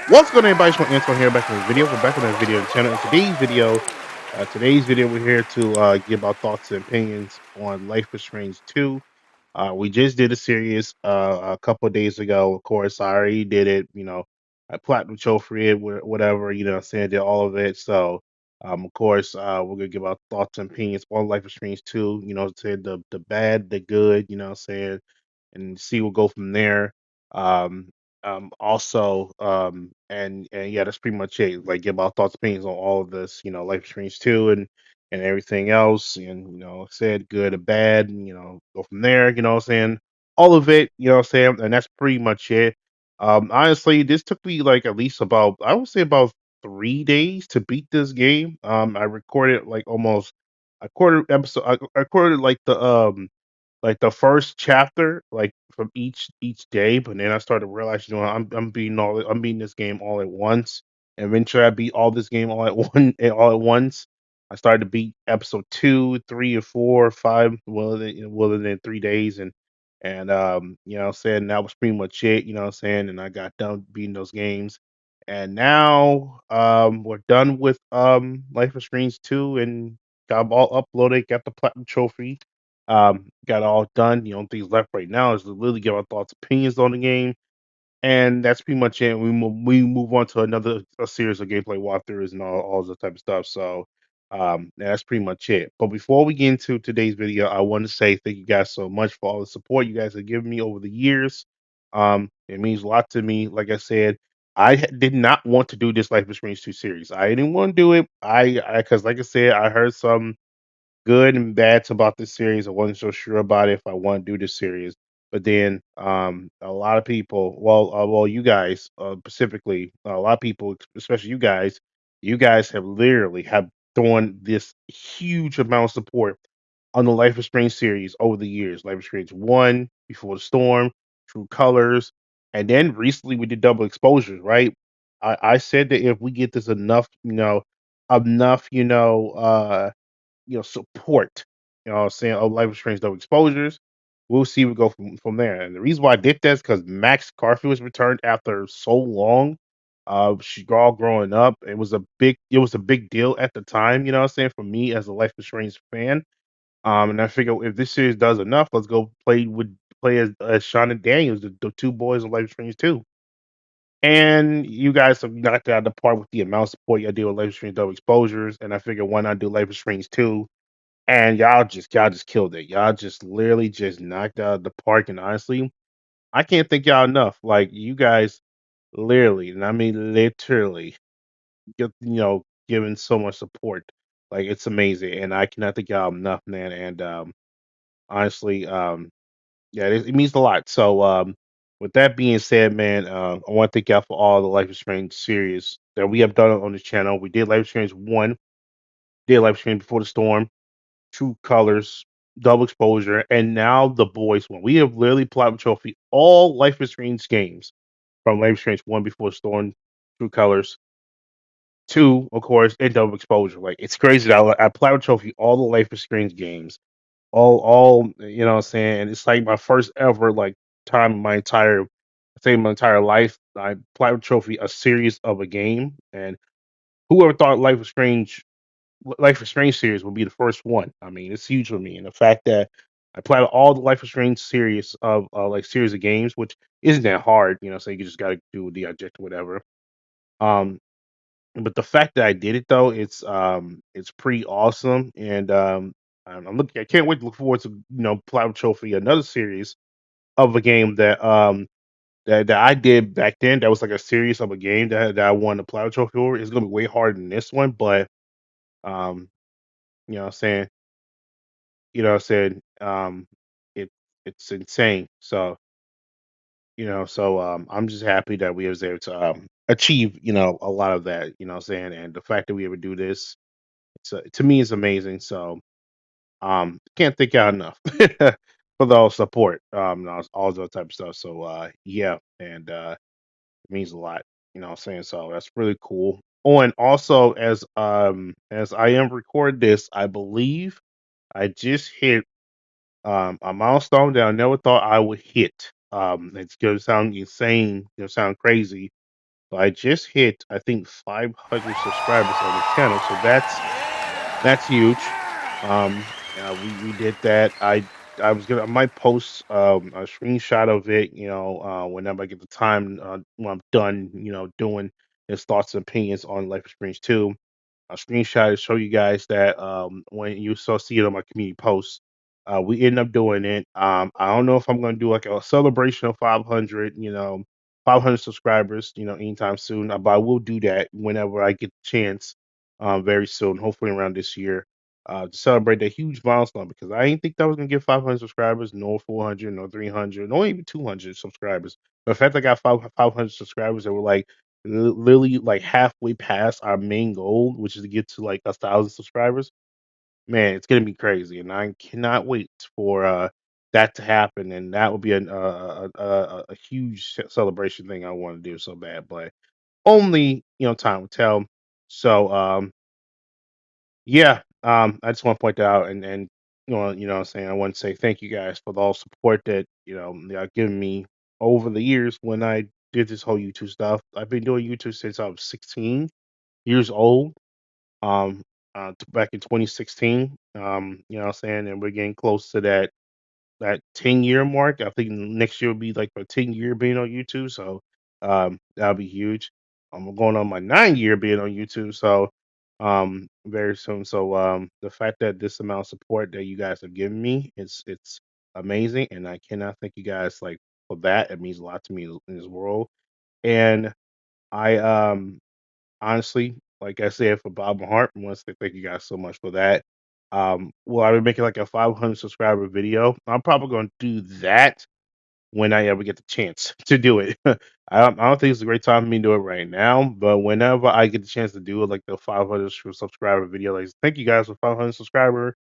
What's going on, everybody? It's Antoine here, back in the video. We're back on the video channel. In today's video, we're here to give our thoughts and opinions on Life is Strange 2. We just did a series a couple of days ago. Of course, I already did it. I platinum trophy it, whatever. I'm saying, did all of it. So, of course, we're gonna give our thoughts and opinions on Life is Strange 2. Said the bad, the good. Saying, and see we'll go from there. Um, also, and yeah, that's pretty much it. Like, give our thoughts, opinions on all of this. Life is Strange 2 and everything else, and said good or bad, and go from there. What I'm saying, all of it. What I'm saying, and that's pretty much it. Honestly, this took me like at least about, I would say, about 3 days to beat this game. I recorded like almost a quarter episode. I recorded like the first chapter, like from each day, but then I started realizing, I'm beating this game all at once. And eventually, I beat all this game all at all at once. I started to beat episode 2, 3, or 4, 5, within 3 days, and what I'm saying, that was pretty much it. What I'm saying, and I got done beating those games, and now we're done with Life is Strange 2, and got 'em all uploaded, got the platinum trophy, got it all done. The only things left right now is to really give our thoughts, opinions on the game, and that's pretty much it. We move on to another a series of gameplay walkthroughs and all that type of stuff. So, that's pretty much it. But before we get into today's video, I want to say thank you guys so much for all the support you guys have given me over the years. It means a lot to me. Like I said, did not want to do this Life is Strange 2 series. I didn't want to do it. Because like I said, I heard some good and bads about this series. I wasn't so sure about it if I want to do this series. But then a lot of people, you guys specifically, a lot of people, especially you guys have literally have thrown this huge amount of support on the Life is Strange series over the years. Life is Strange 1, Before the Storm, True Colors, and then recently we did Double Exposures, right? I said that if we get this enough, support, what I'm saying, of Life is Strange Double Exposures. We'll see we go from there. And the reason why I did that is because Max Garfield's returned after so long. She all growing up. It was a big deal at the time, what I'm saying, for me as a Life is Strange fan. And I figure if this series does enough, let's go play as Sean and Daniels, the two boys in Life is Strange 2. And you guys have knocked it out of the park with the amount of support you do with Life is Strange Double Exposures. And I figure why not do Life is Strange 2, and y'all just killed it. Y'all just literally just knocked out of the park. And honestly, I can't thank y'all enough. Like, you guys literally, and I mean literally, giving so much support. Like, it's amazing, and I cannot thank y'all enough, man. And honestly, yeah, it means a lot. So, with that being said, man, I want to thank y'all for all the Life is Strange series that we have done on this channel. We did Life is Strange 1, did Life is Strange Before the Storm, True Colors, Double Exposure, and now the Boys one. We have literally platinum trophy all Life is Strange games from Life is Strange 1, Before the Storm, True Colors, 2, of course, and Double Exposure. Like, it's crazy that I platinum trophy all the Life is Strange games. All what I'm saying? And it's like my first ever like time in my entire life. I platinum trophy a series of a game, and whoever thought Life is Strange series will be the first one. I mean, it's huge for me, and the fact that I played all the Life is Strange series of like series of games, which isn't that hard, so you just got to do the object or whatever. Um, but the fact that I did it though, it's pretty awesome, and I'm looking. I can't wait to look forward to Platinum Trophy, another series of a game that I did back then. That was like a series of a game that I won the Platinum Trophy over. It's gonna be way harder than this one, but um, you know what I'm saying it it's insane. So, I'm just happy that we was able to achieve, a lot of that, what I'm saying, and the fact that we ever do this, to me is amazing. So, can't thank y'all enough for the whole support, and all that type of stuff. So, yeah, and it means a lot, what I'm saying. So that's really cool. Oh, and also as I am recording this, I believe I just hit a milestone that I never thought I would hit. It's gonna sound insane, sound crazy, but I just hit, I think, 500 subscribers on the channel, so that's huge. We did that. I might post a screenshot of it, whenever I get the time, when I'm done, doing his thoughts and opinions on Life Experience 2. A screenshot to show you guys that when you saw see it on my community post, we ended up doing it. I don't know if I'm gonna do like a celebration of 500, 500 subscribers, anytime soon. But I will do that whenever I get the chance, very soon, hopefully around this year, to celebrate that huge milestone because I didn't think that was gonna get 500 subscribers, no 400, no 300, no even 200 subscribers. But the fact I got 500 subscribers that were like literally like halfway past our main goal, which is to get to like 1,000 subscribers. Man, it's gonna be crazy, and I cannot wait for that to happen. And that would be a huge celebration thing I want to do so bad, but only time will tell. So yeah, I just want to point that out, and what I'm saying, I want to say thank you guys for all support that y'all given me over the years when I did this whole YouTube stuff. I've been doing YouTube since I was 16 years old. Back in 2016. You know what I'm saying, and we're getting close to that 10-year mark. I think next year will be like my 10-year being on YouTube, so that'll be huge. I'm going on my 9-year being on YouTube, so very soon. So the fact that this amount of support that you guys have given me, it's amazing, and I cannot thank you guys like for that. It means a lot to me in this world, and I honestly, like I said, for Bob and Hart, I want to say thank you guys so much for that. Well, I've been making like a 500 subscriber video. I'm probably going to do that when I ever get the chance to do it. I don't think it's a great time for me to do it right now, but whenever I get the chance to do it, like the 500 subscriber video, like thank you guys for 500 subscriber.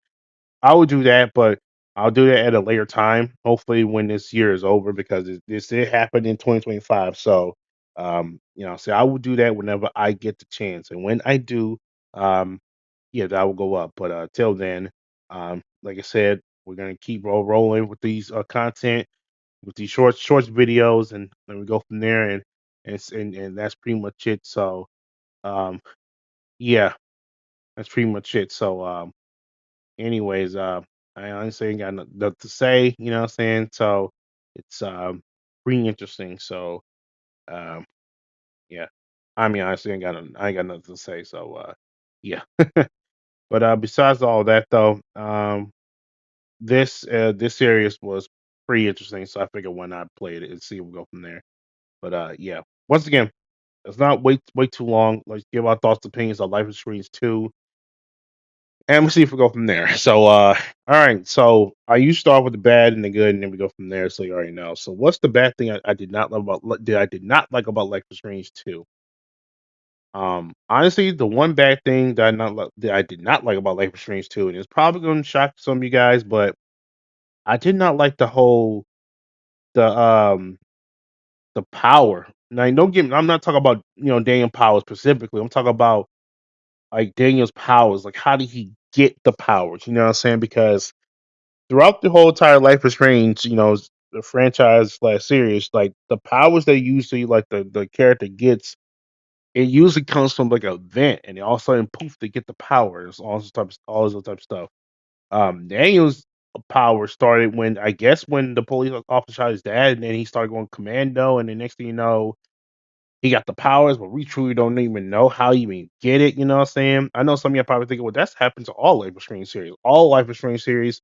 I would do that, but I'll do that at a later time. Hopefully, when this year is over, because this did happen in 2025. So, so I will do that whenever I get the chance, and when I do, yeah, that will go up. But till then, like I said, we're gonna keep rolling with these content, with these short videos, and we go from there, and that's pretty much it. So, um, yeah, that's pretty much it. So, anyways, I honestly ain't got nothing to say, you know what I'm saying? So it's pretty interesting. So um yeah. I mean honestly I ain't got nothing to say. So yeah. But besides all that though, this series was pretty interesting, so I figured why not play it and see we'll go from there. But yeah. Once again, let's not wait too long. Let's give our thoughts and opinions on Life is Strange 2. And we'll see if we go from there. So, all right. So, I you start with the bad and the good, and then we go from there. So you already know. So, what's the bad thing I did not love about that I did not like about Life is Strange 2? Honestly, the one bad thing that I did not like about Life is Strange 2, and it's probably going to shock some of you guys, but I did not like the the power. Now, don't get me. I'm not talking about Daniel Powers specifically. I'm talking about like Daniel's powers. Like, how did he get the powers? You know what I'm saying? Because throughout the whole entire Life is Strange, the franchise slash series, like the powers they usually like the character gets, it usually comes from like an event, and all of a sudden, poof, they get the powers, all this type of stuff. Daniel's power started when I guess when the police officer shot his dad, and then he started going commando, and the next thing you know, he got the powers, but we truly don't even know how he even get it. You know what I'm saying? I know some of you are probably thinking, well, that's happened to all Life is Strange series. All Life is Strange series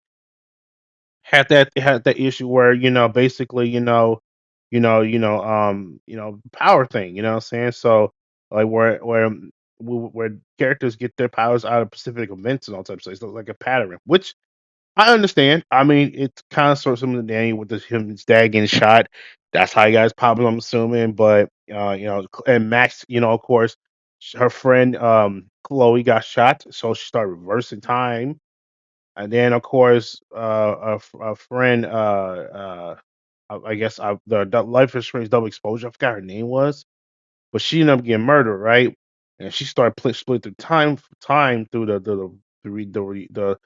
had that issue where basically power thing, you know what I'm saying? So like where characters get their powers out of specific events and all types of stuff. So it's like a pattern, which I understand. I mean, it's kind of sort of similar to Danny with his dad getting shot. That's how you guys probably, I'm assuming. But and Max, of course, her friend Chloe got shot, so she started reversing time. And then, of course, a friend, I guess the Life is Strange double exposure. I forgot her name was, but she ended up getting murdered, right? And she started split through time through the re- the re- the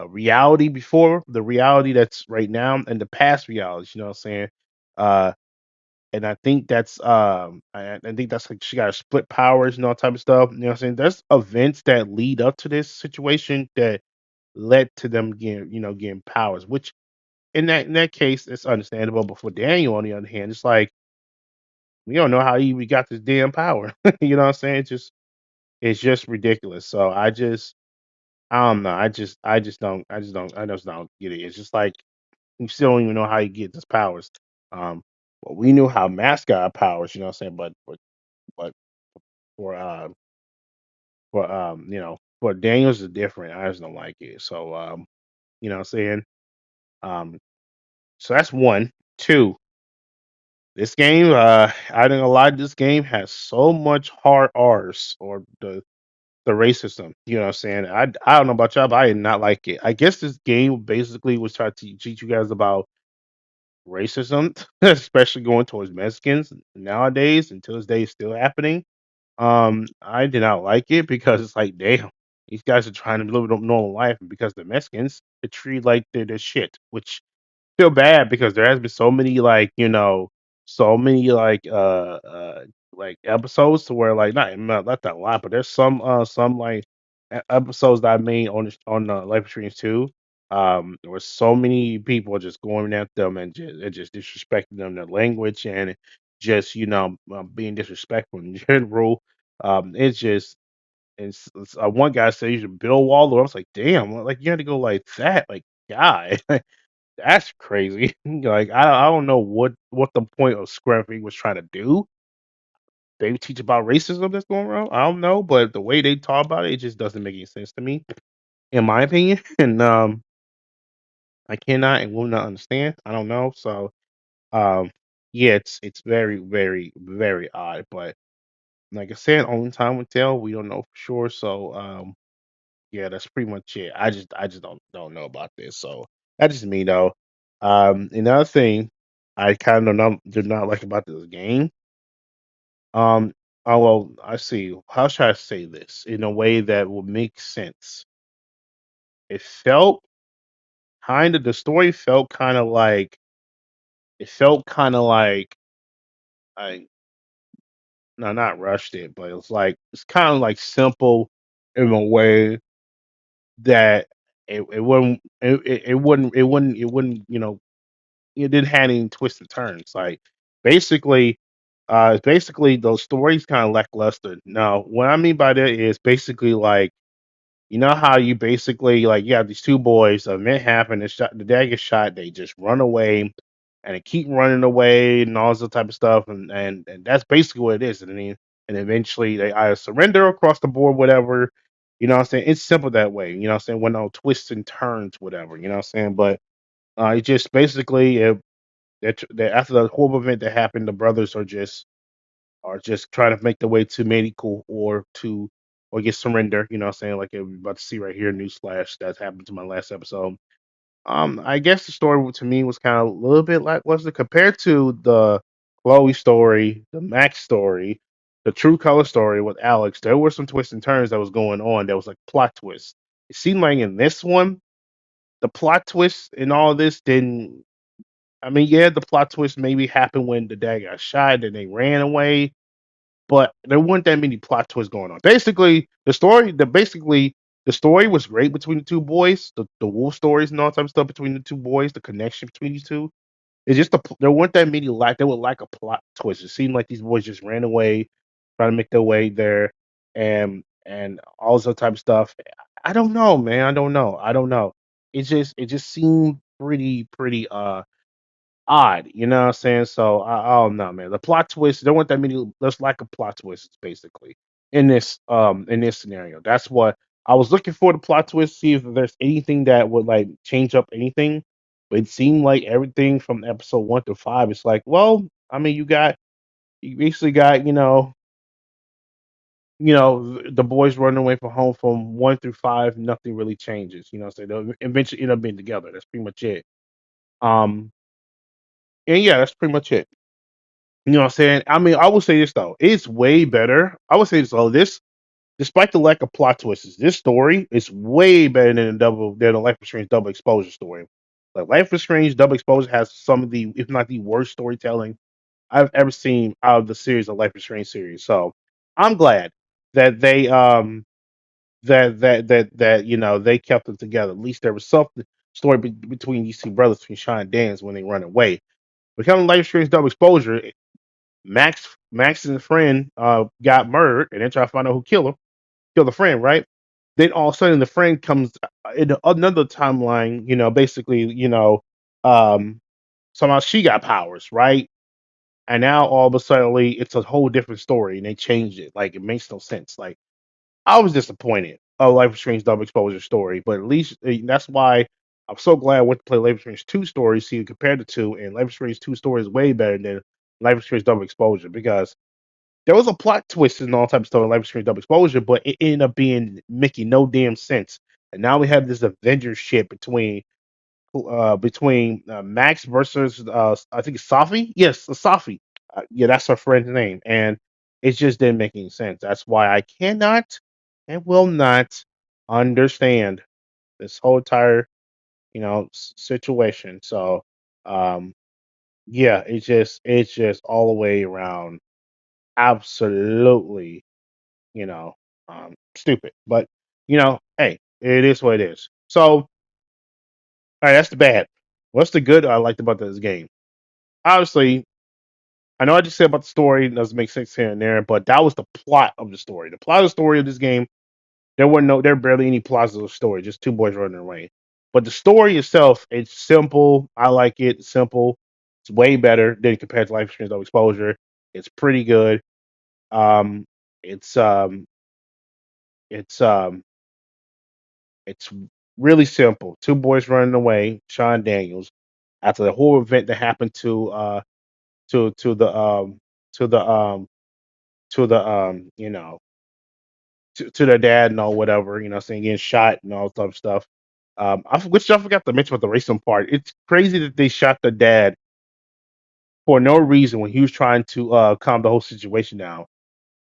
reality before, the reality that's right now, and the past realities. You know what I'm saying? Uh, and I think that's I think that's like she got split powers and all type of stuff. You know what I'm saying? There's events that lead up to this situation that led to them getting getting powers, which in that case it's understandable. But for Daniel, on the other hand, it's like we don't know how he even got this damn power. You know what I'm saying? It's just ridiculous. So I don't know. I just don't get it. It's just like we still don't even know how he gets his powers. Um, well, we knew how Mask got powers, you know what I'm saying? But for for Daniels is different. I just don't like it. So you know what I'm saying? Um, so that's one. Two, this game, I think a lot of this game has so much hard R's or the racism. You know what I'm saying? I don't know about y'all, but I did not like it. I guess this game basically was trying to teach you guys about racism, especially going towards Mexicans nowadays. Until this day, is still happening. I did not like it because it's like, damn, these guys are trying to live a normal life, and because they're Mexicans, they're treated like they're shit, which feel bad because there has been so many so many like episodes to where like not that a lot, but there's some like episodes that I made on Life Streams too. There was so many people just going at them and just disrespecting them, their language, and just being disrespectful in general. It's just one guy said you should build a wall. I was like, damn, like you had to go like that, like guy. That's crazy. Like I don't know what the point of Scruffy was trying to do. They teach about racism that's going around. I don't know, but the way they talk about it just doesn't make any sense to me, in my opinion. And I cannot and will not understand. I don't know. So um, yeah, it's very very very odd. But like I said, only time will tell. We don't know for sure. So yeah, that's pretty much it. I just don't know about this. So that's just me though. Another thing I kind of do not like about this game. Um, oh well, I see. How should I say this in a way that will make sense? It felt kind of the story felt kind of like it felt kind of like I no not rushed it, but it's kind of like simple in a way that it wouldn't it didn't have any twists and turns. Like basically, basically those stories kind of lackluster. Now, what I mean by that is basically like how you basically like you have these two boys, event happen, the dad gets shot, they just run away, and they keep running away and all this type of stuff, and that's basically what it is. And eventually they either surrender across the board, whatever. You know what I'm saying? It's simple that way. You know what I'm saying? With no twists and turns, whatever. You know what I'm saying? But it just basically that after the horrible event that happened, the brothers are just trying to make their way to medical or get surrender. You know what I'm saying? Like we're about to see right here, newsflash that's happened to my last episode. I guess the story to me was kind of a little bit lackluster compared to the Chloe story, the Max story, the True Color story with Alex. There were some twists and turns that was going on. There was like plot twists. It seemed like in this one, the plot twist in all of this didn't. I mean, yeah, the plot twist maybe happened when the dad got shot and they ran away, but there weren't that many plot twists going on. Basically, the story was great between the two boys, the wolf stories and all type of stuff between the two boys, the connection between these two. It's just there weren't that many there were like a plot twist. It seemed like these boys just ran away, trying to make their way there, and all this other type of stuff. I don't know, man. I don't know. I don't know. It just seemed pretty odd, you know what I'm saying? So I don't know, man. The plot twist, there weren't that many. There's like a plot twist, basically, in this scenario. That's what I was looking for. The plot twist, see if there's anything that would like change up anything. But it seemed like everything from episode 1 to 5. It's like, well, I mean, you basically got the boys running away from home from 1 through 5. Nothing really changes. You know, so they'll eventually end up being together. That's pretty much it. Um, and yeah, that's pretty much it. You know what I'm saying? I mean, I will say this though, it's way better. I would say this though, despite the lack of plot twists, this story is way better than the Life is Strange Double Exposure story. Like Life is Strange Double Exposure has some of the, if not the worst storytelling I've ever seen out of the series of Life is Strange series. So I'm glad that they they kept it together. At least there was something story between these two brothers, between Sean and Dan's when they run away. Becoming Life is Strange double exposure, Max and his friend got murdered, and they're trying to find out who killed the friend, right? Then all of a sudden the friend comes in another timeline, basically, um, somehow she got powers, right? And now all of a sudden it's a whole different story, and they changed it. Like it makes no sense. Like I was disappointed. A Life is Strange double exposure story, but at least that's why I'm so glad I went to play Life is Strange two stories. See, compared the two, and Life is Strange two story is way better than Life is Strange double exposure because there was a plot twist and all type of stuff in Life is Strange double exposure, but it ended up being making no damn sense. And now we have this Avengers shit between Max versus I think it's Safi. Yes, Safi. Yeah, that's her friend's name, and it just didn't make any sense. That's why I cannot and will not understand this whole entire situation. So, um, yeah, it's just all the way around absolutely stupid. But hey, it is what it is. So, all right, that's the bad. What's the good I liked about this game? Obviously, I know I just said about the story it doesn't make sense here and there, but that was the plot of the story. The plot of the story of this game, there barely any plots of the story, just two boys running away. But the story itself, it's simple. I like it. It's simple. It's way better than compared to Life is Strange No Exposure. It's pretty good. Um, it's um, it's um, it's really simple. Two boys running away. Sean Daniels after the whole event that happened to the to the to the to their dad and all whatever, saying getting shot and all type of stuff. Which I forgot to mention about the racing part. It's crazy that they shot the dad for no reason when he was trying to calm the whole situation down,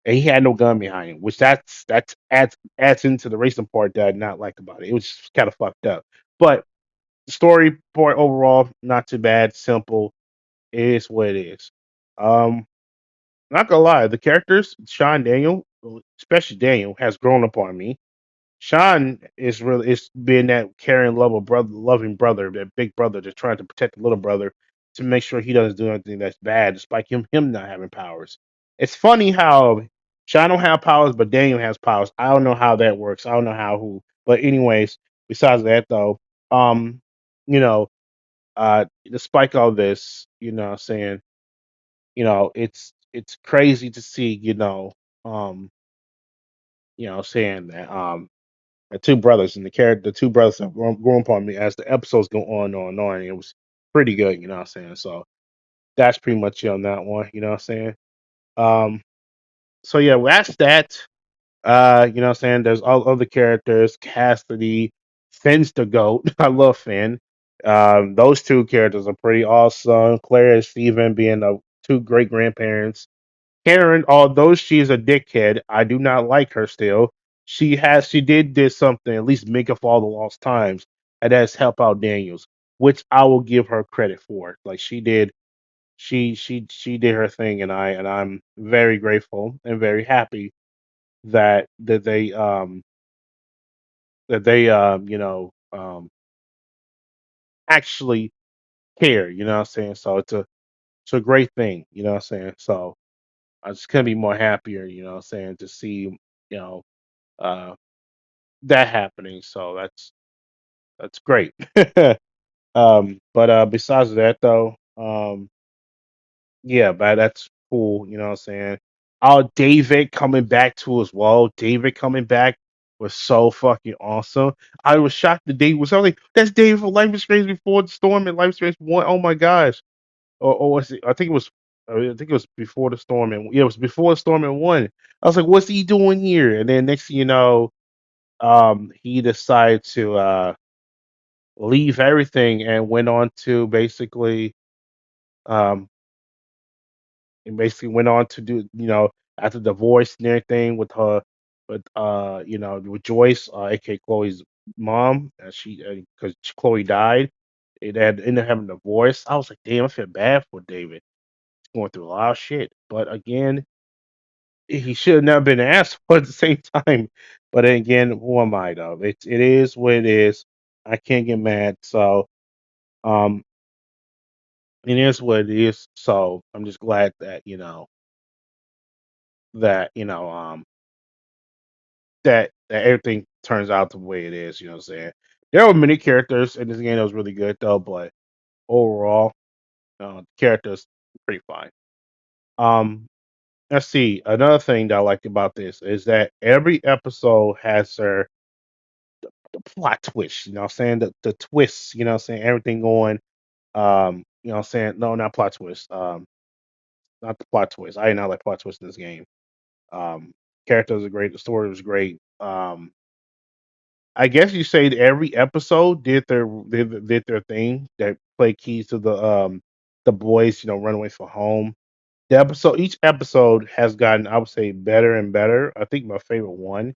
and he had no gun behind him. Which that's adds into the racing part that I did not like about it. It was kind of fucked up, but the story part overall not too bad. Simple. It is what it is. Um, Not gonna lie, the characters, Sean Daniel, especially Daniel, has grown upon me. Sean is being that caring, loving brother, that big brother that's trying to protect the little brother to make sure he doesn't do anything that's bad, despite him not having powers. It's funny how Sean don't have powers, but Daniel has powers. I don't know how that works. I don't know how who. But anyways, besides that though, um, you know, despite all this, what I'm saying, it's crazy to see, um, saying that the two brothers and the two brothers have grown upon me as the episodes go on and on and on. And it was pretty good, what I'm saying. So that's pretty much it on that one, what I'm saying. Um, so yeah, well, that's that. What I'm saying. There's all other characters, Cassidy, Finn's the goat. I love Finn. Those two characters are pretty awesome. Claire and Steven being the two great grandparents. Karen, although she's a dickhead, I do not like her still. She did something, at least make up for all the lost times, and that's help out Daniels, which I will give her credit for. Like she did her thing, and I'm very grateful and very happy that they actually care. You know what I'm saying? So it's a great thing. You know what I'm saying? So I just couldn't be more happier. You know what I'm saying? To see you know uh that happening. So that's great. But besides that though, yeah, but that's cool, you know what I'm saying? David coming back too as well. David coming back was so fucking awesome. I was shocked that David was I was like, that's David from Life is Strange before the storm and Life is Strange one. Oh my gosh. Or was it I think it was before the storm and yeah, it was before the storm and one. I was like, what's he doing here? And then next thing you know, he decided to leave everything and went on to um basically went on to do after divorce and everything with her with Joyce, aka Chloe's mom, she because Chloe died. It had ended up having a divorce. I was like, damn, I feel bad for David. going through a lot of shit. But again, he should have never been asked for at the same time. But then again, who am I though? It is what it is. I can't get mad. So um it is what it is. So I'm just glad that, that, that everything turns out the way it is, you know what I'm saying? There were many characters in this game that was really good though, but overall, the characters pretty fine. Um let's see. Another thing that I liked about this is that every episode has the plot twist, you know what I'm saying? The twists, you know what I'm saying? Everything going, you know what I'm saying? No, not plot twist. Not the plot twist. I did not like plot twists in this game. Um, characters are great. The story was great. I guess you say that every episode did their thing that played keys to the boys, run away from home. Each episode has gotten, I would say, better and better. I think my favorite one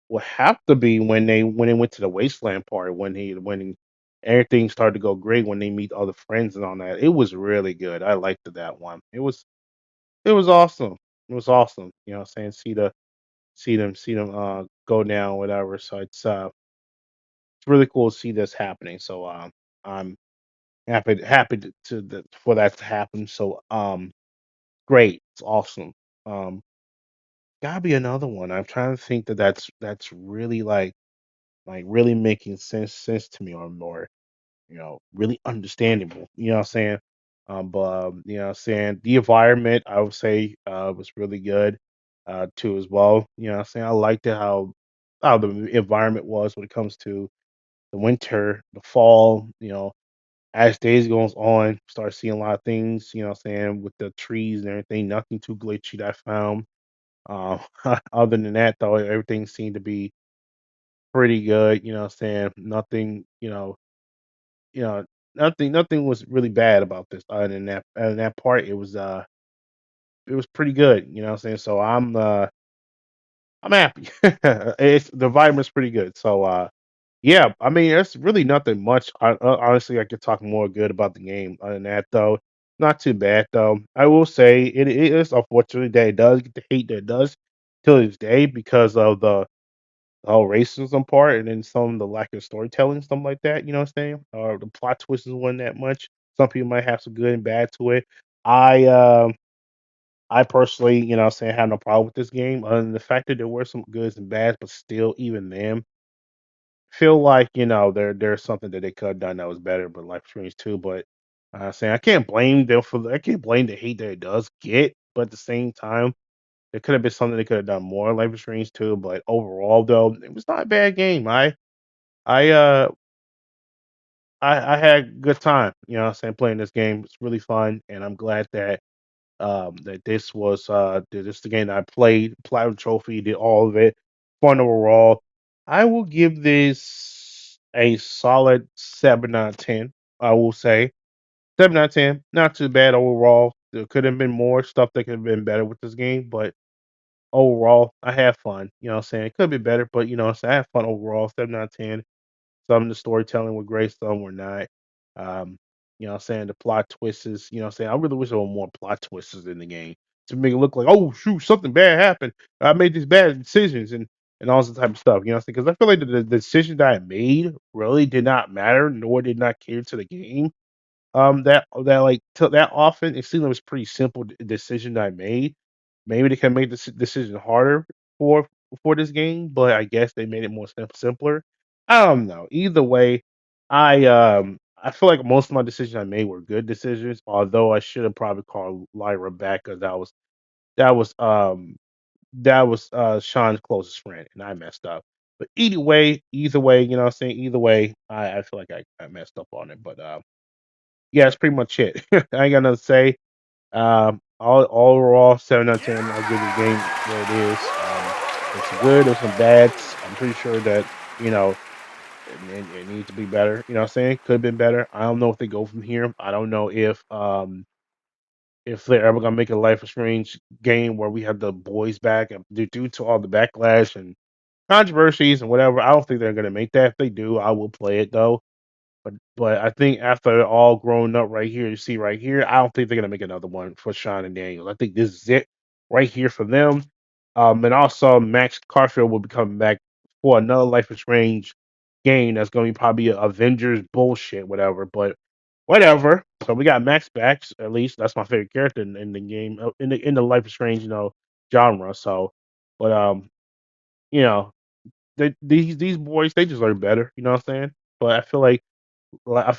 will have to be when they went to the wasteland part when everything started to go great when they meet other friends and all that. It was really good. I liked that one. It was awesome. It was awesome. You know what I'm saying? See them go down, whatever. So it's really cool to see this happening. So I'm happy for that to happen. So great. It's awesome. Um gotta be another one. I'm trying to think that's really like really making sense to me or really understandable. You know what I'm saying? But you know what I'm saying? The environment I would say was really good too as well. You know what I'm saying? I liked it how the environment was when it comes to the winter, the fall, as days goes on, start seeing a lot of things, you know what I'm saying, with the trees and everything, nothing too glitchy that I found. Uh, other than that though, everything seemed to be pretty good, you know what I'm saying? Nothing, you know, nothing was really bad about this other than that part, it was pretty good, you know what I'm saying? So I'm happy. The environment's pretty good. So yeah, I mean, it's really nothing much. Honestly, I could talk more good about the game. Other than that, though, not too bad though. I will say it is unfortunate that it does get the hate that it does till this day because of the whole racism part, and then some of the lack of storytelling, something like that. You know what I'm saying? Or the plot twist wasn't that much. Some people might have some good and bad to it. I um I personally, what I'm saying, have no problem with this game, other than the fact that there were some goods and bads, but still, even them feel like there's something that they could have done that was better, but Life is Strange too. But saying I can't blame the hate that it does get, but at the same time, there could have been something they could have done more in Life is Strange too. But overall, though, it was not a bad game. I uh I had a good time, you know what I'm saying, playing this game. It's really fun, and I'm glad that this the game that I played, platinum trophy, did all of it, fun overall. I will give this a solid 7 out of 10. I will say 7 out of 10, not too bad overall. There could have been more stuff that could have been better with this game, but overall, I had fun. You know what I'm saying? It could be better, but what I'm saying, I had fun overall. 7 out of 10. Some of the storytelling were great, some were not. Um, you know what I'm saying? The plot twists, you know what I'm saying? I really wish there were more plot twists in the game to make it look like, oh shoot, something bad happened. I made these bad decisions and all this type of stuff. You know what I'm saying? Because I feel like the decision that I made really did not matter, nor did not cater to the game. That like that often it seemed like it was pretty simple decision that I made. Maybe they can make this decision harder for for this game, but I guess they made it more simpler. I don't know. Either way, I feel like most of my decisions I made were good decisions. Although I should have probably called Lyra back because that was Sean's closest friend, and I messed up. But either way, you know what I'm saying. Either way, I feel like I messed up on it, but yeah, that's pretty much it. I ain't got nothing to say. All overall, 7 out of 10. I'll give this game what it is. There's some good, there's some bads. I'm pretty sure that it needs to be better. You know what I'm saying? Could have been better. I don't know if they go from here. I don't know if they're ever gonna make a Life is Strange game where we have the boys back due to all the backlash and controversies and whatever. I don't think they're gonna make that. If they do, I will play it though. But I think after they're all grown up right here, you see right here, I don't think they're gonna make another one for Sean and Daniel. I think this is it right here for them. And also Max Carfield will be coming back for another Life is Strange game that's gonna be probably a Avengers bullshit, whatever. But whatever. So we got Max back, at least that's my favorite character in the game, in the Life is Strange, genre. So, but you know, these boys they deserve better. You know what I'm saying? But I feel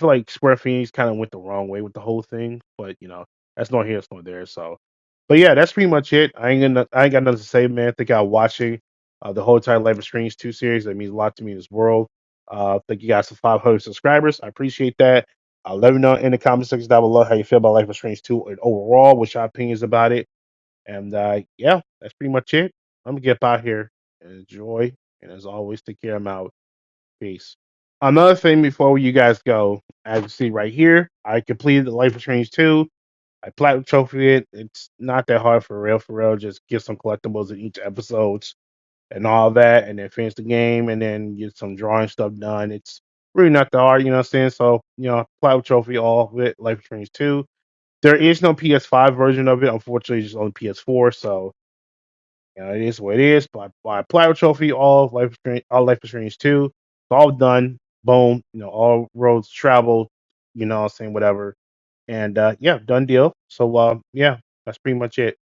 like Square Phoenix kind of went the wrong way with the whole thing, but that's not here, it's not there. So, but yeah, that's pretty much it. I ain't got nothing to say, man. Thank y'all watching the whole entire Life is Strange 2 series. That means a lot to me in this world. Thank you guys for 500 subscribers. I appreciate that. Let me know in the comment section down below how you feel about Life is Strange 2 and overall, what's your opinions about it. And yeah, that's pretty much it. Let me get out here and enjoy. And as always, take care. I'm out. Peace. Another thing before you guys go, as you see right here, I completed the Life is Strange 2. I platinum trophy it. It's not that hard for real, for real. Just get some collectibles in each episodes and all that, and then finish the game, and then get some drawing stuff done. It's really not that hard, you know what I'm saying? So, platinum trophy all of it, Life is Strange 2. There is no PS5 version of it, unfortunately, just on PS4. So, it is what it is. But I platinum trophy all of Life is Strange 2. It's all done. Boom. All roads traveled. You know what I'm saying? Whatever. And yeah, done deal. So yeah, that's pretty much it.